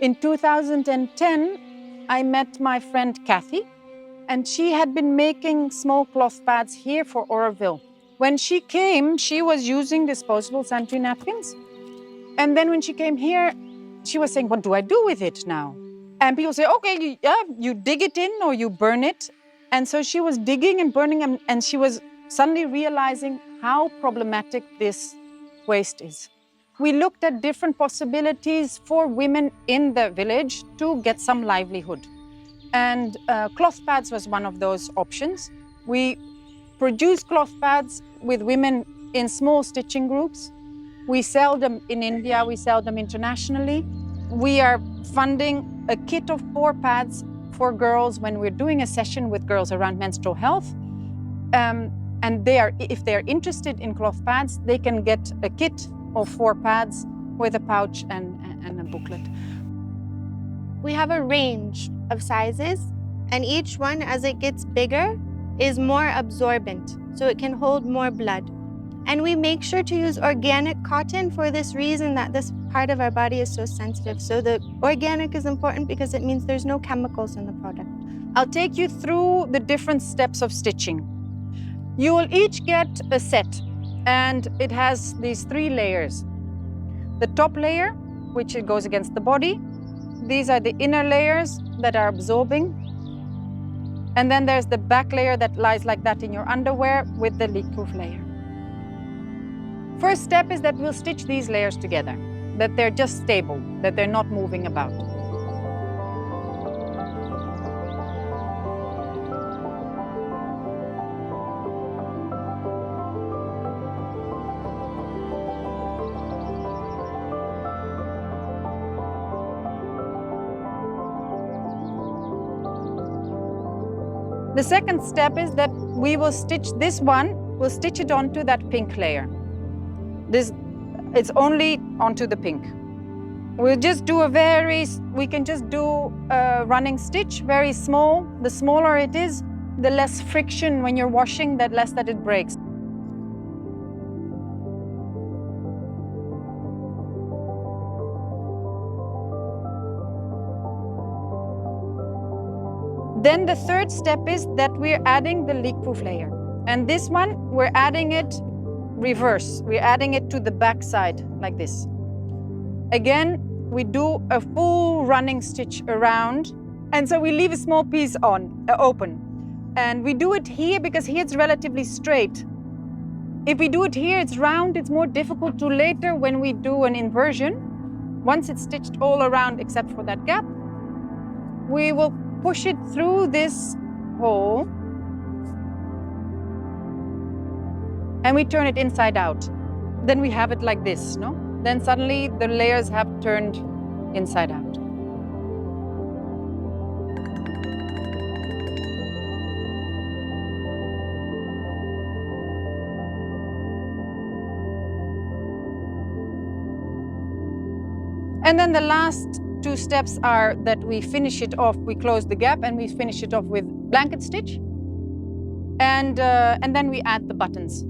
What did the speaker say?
In 2010, I met my friend Kathy, and she had been making small cloth pads here for Auroville. When she came, she was using disposable sanitary napkins. And then when she came here, she was saying, what do I do with it now? And people say, okay, you dig it in or you burn it. And so she was digging and burning, and she was suddenly realizing how problematic this waste is. We looked at different possibilities for women in the village to get some livelihood. And cloth pads was one of those options. We produce cloth pads with women in small stitching groups. We sell them in India, we sell them internationally. We are funding a kit of 4 pads for girls when we're doing a session with girls around menstrual health. And if they're interested in cloth pads, they can get a kit of 4 pads with a pouch and a booklet. We have a range of sizes, and each one, as it gets bigger, is more absorbent, so it can hold more blood. And we make sure to use organic cotton for this reason, that this part of our body is so sensitive. So the organic is important because it means there's no chemicals in the product. I'll take you through the different steps of stitching. You will each get a set, and it has these 3 layers. The top layer, which it goes against the body. These are the inner layers that are absorbing. And then there's the back layer that lies like that in your underwear with the leak-proof layer. First step is that we'll stitch these layers together, that they're just stable, that they're not moving about. The second step is that we will stitch this one, we'll stitch it onto that pink layer. It's only onto the pink. We'll just do we can just do a running stitch, very small. The smaller it is, the less friction when you're washing, the less that it breaks. Then the third step is that we're adding the leak-proof layer. And this one, we're adding it reverse. We're adding it to the back side, like this. Again, we do a full running stitch around. And so we leave a small piece open. And we do it here because here it's relatively straight. If we do it here, it's round, it's more difficult to later when we do an inversion. Once it's stitched all around except for that gap, we will push it through this hole and we turn it inside out. Then we have it like this, no? Then suddenly the layers have turned inside out. And then the last 2 steps are that we finish it off, we close the gap and we finish it off with blanket stitch. And then we add the buttons.